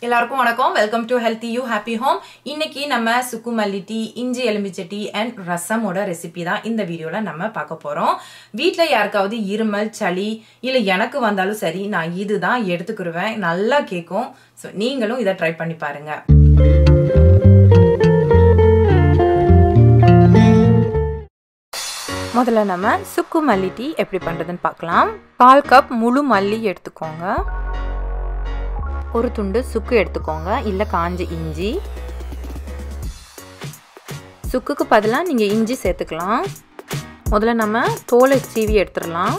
எல்லாருக்கும் வணக்கம். Welcome to healthy you happy home. இன்னைக்கு நம்ம சுக்கு மல்லி டீ, இஞ்சி எலுமிச்சை டீ அண்ட் ரசமோட ரெசிபி தான் இந்த வீடியோல நம்ம பார்க்க போறோம். வீட்ல யாருக்காவது இருமல், சளி இல்ல எனக்கு வந்தாலும் சரி, நான் இதுதான் எடுத்துக்கிடுவேன். நல்லா கேட்கும். ஸோ நீங்களும் இதை ட்ரை பண்ணி பாருங்க. முதல்ல நம்ம சுக்கு மல்லி டீ எப்படி பண்றதுன்னு பார்க்கலாம். 1/4 கப் முழு மல்லி எடுத்துக்கோங்க. ஒரு துண்டு சுக்கு எடுத்துக்கோங்க, இல்லை காஞ்ச இஞ்சி. சுக்குக்கு பதிலாக நீங்கள் இஞ்சி சேர்த்துக்கலாம். முதல்ல நம்ம தோலை சீவி எடுத்துடலாம்.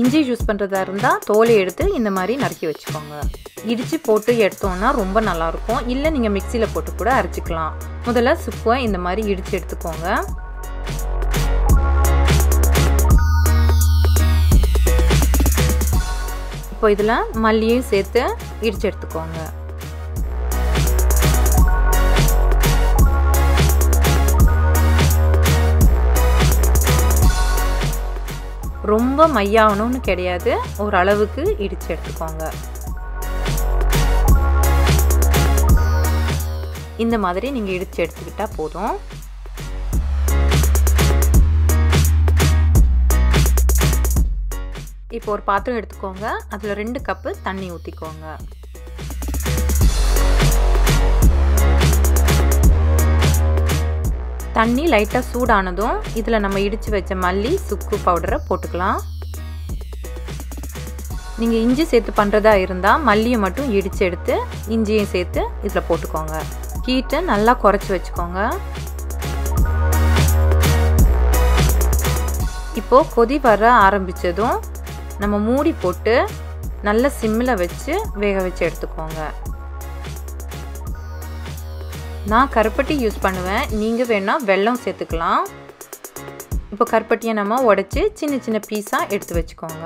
இஞ்சி யூஸ் பண்ணுறதா இருந்தால் தோலை எடுத்து இந்த மாதிரி நறுக்கி வச்சுக்கோங்க. இடித்து போட்டு எடுத்தோன்னா ரொம்ப நல்லாயிருக்கும். இல்லை நீங்கள் மிக்சியில் போட்டு கூட அரைச்சிக்கலாம். முதல்ல சுக்குவை இந்த மாதிரி இடித்து எடுத்துக்கோங்க. இப்போ இதில் மல்லியும் சேர்த்து இடித்து எடுத்துக்கோங்க. ரொம்ப மையாகணும்னு கிடையாது, ஓரளவுக்கு இடித்து எடுத்துக்கோங்க. இந்த மாதிரி நீங்கள் இடித்து எடுத்துக்கிட்டா போதும். இப்போ ஒரு பாத்திரம் எடுத்துக்கோங்க. அதில் 2 கப்பு தண்ணி ஊற்றிக்கோங்க. தண்ணி லைட்டாக சூடானதும் இதில் நம்ம இடித்து வச்ச மல்லி, சுக்கு பவுடரை போட்டுக்கலாம். நீங்கள் இஞ்சி சேர்த்து பண்ணுறதா இருந்தால் மல்லியை மட்டும் இடித்து எடுத்து இஞ்சியும் சேர்த்து இதில் போட்டுக்கோங்க. ஹீட்டை நல்லா குறைச்சி வச்சுக்கோங்க. இப்போது கொதி வர ஆரம்பித்ததும் நம்ம மூடி போட்டு நல்லா சிம்மில் வச்சு வேக வச்சு எடுத்துக்கோங்க. நான் கருப்பட்டி யூஸ் பண்ணுவேன், நீங்கள் வேணால் வெல்லம் சேர்த்துக்கலாம். இப்போ கருப்பட்டியை நம்ம உடைச்சி சின்ன சின்ன பீஸாக எடுத்து வச்சுக்கோங்க.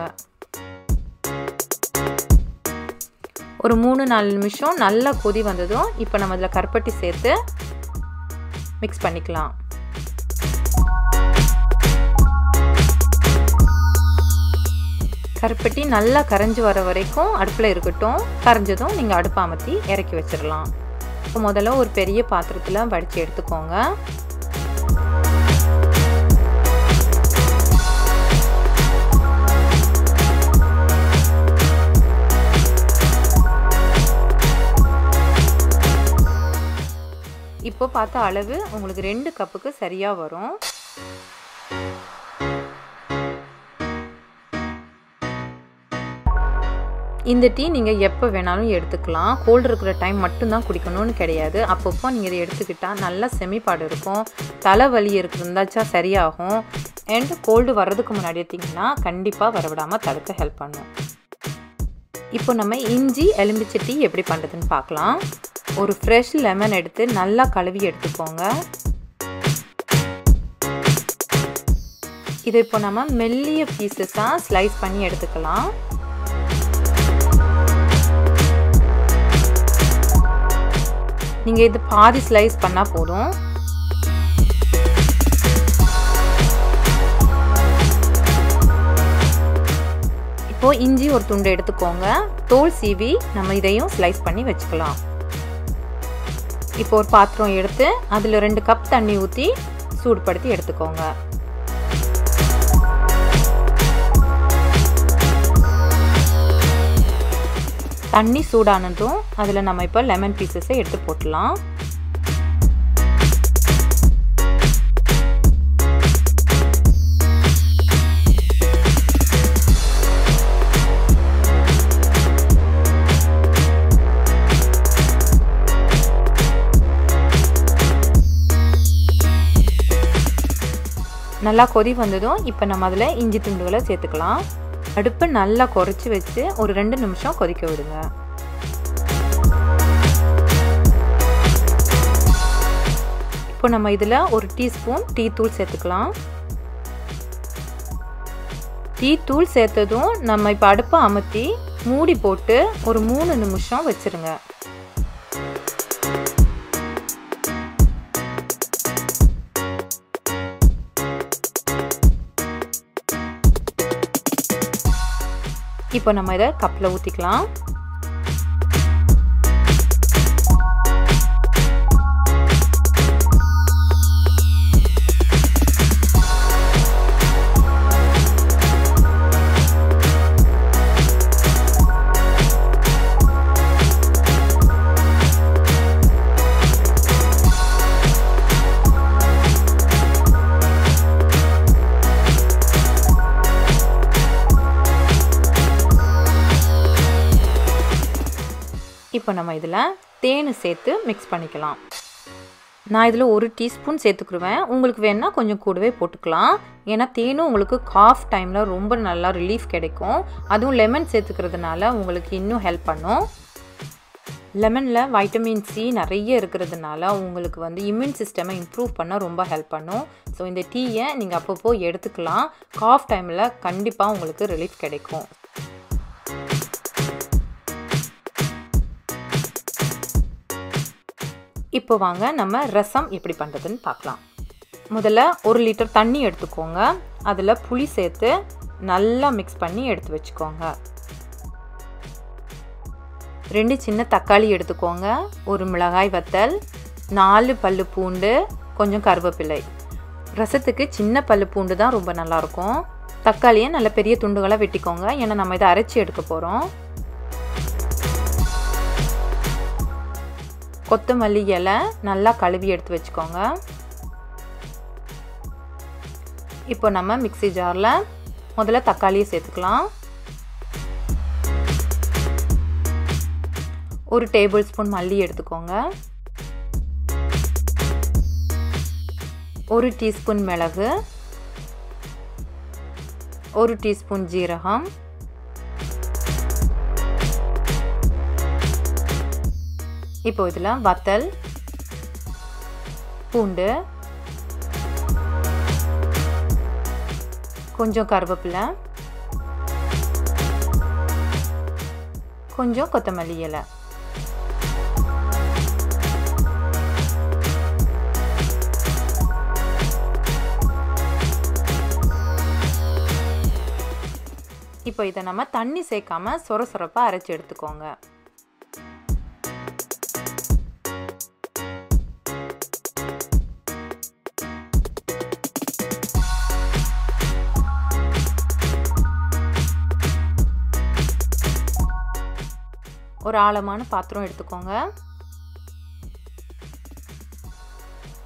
ஒரு 3-4 நிமிஷம் நல்லா கொதி வந்ததும் இப்போ நம்ம இதில் கருப்பட்டி சேர்த்து மிக்ஸ் பண்ணிக்கலாம். கருப்பட்டி நல்லா கரைஞ்சி வர வரைக்கும் அடுப்பில் இருக்கட்டும். கரைஞ்சதும் நீங்கள் அடுப்பை அமர்த்தி இறக்கி வச்சிடலாம். இப்போ முதல்ல ஒரு பெரிய பாத்திரத்தில் வடித்து எடுத்துக்கோங்க. இப்போ பார்த்த அளவு உங்களுக்கு 2 கப்புக்கு சரியாக வரும். இந்த டீ நீங்கள் எப்போ வேணாலும் எடுத்துக்கலாம். கோல்டு இருக்கிற டைம் மட்டும்தான் குடிக்கணும்னு கிடையாது. அப்பப்போ நீங்கள் இதை எடுத்துக்கிட்டால் நல்லா செமிப்பாடு இருக்கும். தலைவலி இருந்தாச்சா சரியாகும். அண்ட் கோல்டு வர்றதுக்கு முன்னாடி எடுத்திங்கன்னா கண்டிப்பாக வரவிடாமல் தடுக்க ஹெல்ப் பண்ணும். இப்போ நம்ம இஞ்சி எலுமிச்சை டீ எப்படி பண்ணுறதுன்னு பார்க்கலாம். ஒரு ஃப்ரெஷ் லெமன் எடுத்து நல்லா கழுவி எடுத்துக்கோங்க. இதை இப்போ நம்ம மெல்லிய பீசஸாக ஸ்லைஸ் பண்ணி எடுத்துக்கலாம். நீங்கள் இது பாதி ஸ்லைஸ் பண்ணால் போதும். இப்போது இஞ்சி ஒரு துண்டு எடுத்துக்கோங்க. தோல் சீவி நம்ம இதையும் ஸ்லைஸ் பண்ணி வச்சுக்கலாம். இப்போ ஒரு பாத்திரம் எடுத்து அதில் 2 கப் தண்ணி ஊற்றி சூடுபடுத்தி எடுத்துக்கோங்க. தண்ணி சூடானதும் அதில் நம்ம இப்போ லெமன் பீசஸை எடுத்து போட்டுடலாம். நல்லா கொதி வந்ததும் இப்போ நம்ம அதில் இஞ்சி துண்டுகளை சேர்த்துக்கலாம். அடுப்பை நல்லா குறைச்சி வச்சு ஒரு 2 நிமிஷம் கொதிக்க விடுங்க. இப்போ நம்ம இதில் ஒரு டீஸ்பூன் டீ தூள் சேர்த்துக்கலாம். டீ தூள் சேர்த்ததும் நம்ம இப்போ அடுப்பை அமர்த்தி மூடி போட்டு ஒரு 3 நிமிஷம் வச்சிருங்க. இப்போ நம்ம இதை கப்பில் ஊற்றிக்கலாம். இப்போ நம்ம இதில் தேன் சேர்த்து மிக்ஸ் பண்ணிக்கலாம். நான் இதில் 1 டீஸ்பூன் சேர்த்துக்குருவேன். உங்களுக்கு வேணால் கொஞ்சம் கூடவே போட்டுக்கலாம். ஏன்னா தேனும் உங்களுக்கு காஃப் டைமில் ரொம்ப நல்லா ரிலீஃப் கிடைக்கும். அதுவும் லெமன் சேர்த்துக்கிறதுனால உங்களுக்கு இன்னும் ஹெல்ப் பண்ணும். லெமனில் வைட்டமின் சி நிறைய இருக்கிறதுனால உங்களுக்கு வந்து இம்யூன் சிஸ்டமை இம்ப்ரூவ் பண்ண ரொம்ப ஹெல்ப் பண்ணும். ஸோ இந்த டீயை நீங்கள் அப்பப்போ எடுத்துக்கலாம். காஃப் டைமில் கண்டிப்பாக உங்களுக்கு ரிலீஃப் கிடைக்கும். இப்போ வாங்க நம்ம ரசம் எப்படி பண்ணுறதுன்னு பார்க்கலாம். முதல்ல 1 லிட்டர் தண்ணி எடுத்துக்கோங்க. அதில் புளி சேர்த்து நல்லா மிக்ஸ் பண்ணி எடுத்து வச்சுக்கோங்க. 2 சின்ன தக்காளி எடுத்துக்கோங்க. 1 மிளகாய் வத்தல், 4 பல்லு பூண்டு, கொஞ்சம் கருவேப்பிலை. ரசத்துக்கு சின்ன பல்லு பூண்டு தான் ரொம்ப நல்லாயிருக்கும். தக்காளியை நல்ல பெரிய துண்டுகளாக வெட்டிக்கோங்க. ஏன்னா நம்ம இதை அரைச்சி எடுக்க போகிறோம். கொத்தமல்லி இலை நல்லா கழுவி எடுத்து வச்சுக்கோங்க. இப்போ நம்ம மிக்ஸி ஜாரில் முதல்ல தக்காளியை சேர்த்துக்கலாம். 1 டேபிள் ஸ்பூன் மல்லி எடுத்துக்கோங்க. 1 டீஸ்பூன் மிளகு, 1 டீஸ்பூன் ஜீரகம், இப்போ இதில் வத்தல், பூண்டு, கொஞ்சம் கருவேப்பிலை, கொஞ்சம் கொத்தமல்லி இலை. இப்போ இதை நம்ம தண்ணி சேர்க்காம சொரசொரப்பாக அரைச்சி எடுத்துக்கோங்க. ஒரு ஆழமான பாத்திரம் எடுத்துக்கோங்க.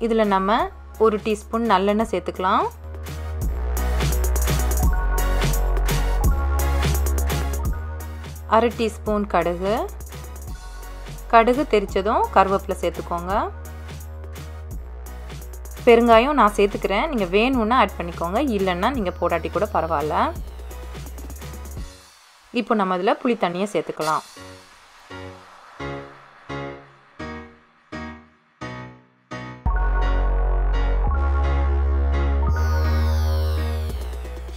இதில் நம்ம 1 டீஸ்பூன் நல்லெண்ணெய் சேர்த்துக்கலாம். அரை டீஸ்பூன் கடுகு. கடுகு தெரிச்சதும் கருவேப்பிலை சேர்த்துக்கோங்க. பெருங்காயம் நான் சேர்த்துக்கிறேன். நீங்கள் வேணும்னா ஆட் பண்ணிக்கோங்க, இல்லைன்னா நீங்கள் போடாட்டி கூட பரவாயில்ல. இப்போ நம்ம அதில் புளி தண்ணியை சேர்த்துக்கலாம்.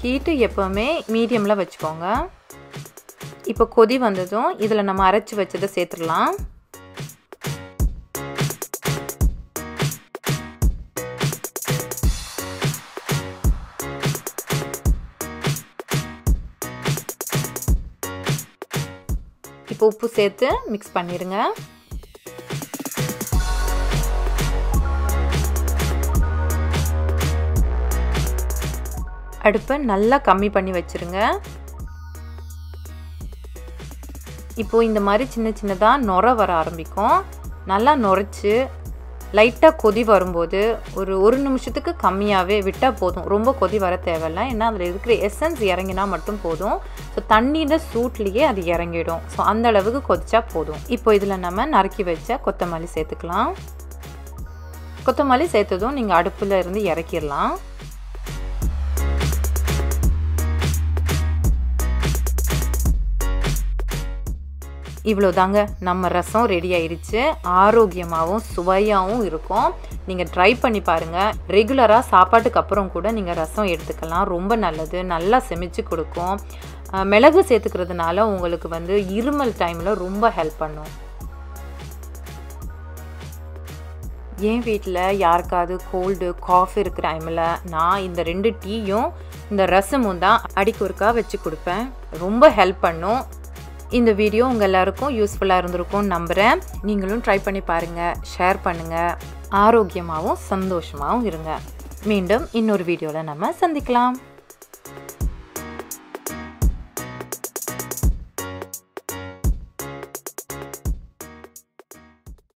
ஹீட்டு எப்போவுமே மீடியமில் வச்சுக்கோங்க. இப்போ கொதி வந்ததும் இதில் நம்ம அரைச்சி வச்சதை சேர்த்துடலாம். இப்போ உப்பு சேர்த்து மிக்ஸ் பண்ணிடுங்க. அடுப்பை நல்லா கம்மி பண்ணி வச்சுருங்க. இப்போது இந்த மாதிரி சின்ன சின்னதாக நுர வர ஆரம்பிக்கும். நல்லா நுரைச்சி லைட்டாக கொதி வரும்போது ஒரு நிமிஷத்துக்கு கம்மியாகவே விட்டால் போதும். ரொம்ப கொதி வர தேவையில்லை. ஏன்னா அதில் இருக்கிற எசன்ஸ் இறங்கினா மட்டும் போதும். ஸோ தண்ணியோட சூட்லேயே அது இறங்கிடும். ஸோ அந்த அளவுக்கு கொதிச்சா போதும். இப்போ இதில் நம்ம நறுக்கி வச்ச கொத்தமல்லி சேர்த்துக்கலாம். கொத்தமல்லி சேர்த்ததும் நீங்கள் அடுப்பில் இருந்து இறக்கிடலாம். இவ்வளோதாங்க, நம்ம ரசம் ரெடி ஆயிடுச்சு. ஆரோக்கியமாகவும் சுவையாகவும் இருக்கும். நீங்கள் ட்ரை பண்ணி பாருங்கள். ரெகுலராக சாப்பாட்டுக்கு அப்புறம் கூட நீங்கள் ரசம் எடுத்துக்கலாம். ரொம்ப நல்லது, நல்லா செமிச்சு கொடுக்கும். மிளகு சேர்த்துக்கிறதுனால உங்களுக்கு வந்து இருமல் டைமில் ரொம்ப ஹெல்ப் பண்ணும். என் வீட்டில் யாருக்காவது கோல்டு காஃப் இருக்கிற டைமில் நான் இந்த 2 டீயும் இந்த ரசமும் தான் அடிக்கு ஒருக்கா வச்சு கொடுப்பேன். ரொம்ப ஹெல்ப் பண்ணும். இந்த வீடியோ உங்கள் எல்லாருக்கும் யூஸ்ஃபுல்லாக இருந்திருக்கும்னு நம்புகிறேன். நீங்களும் ட்ரை பண்ணி பாருங்கள், ஷேர் பண்ணுங்கள். ஆரோக்கியமாகவும் சந்தோஷமாகவும் இருங்க. மீண்டும் இன்னொரு வீடியோவில் நம்ம சந்திக்கலாம்.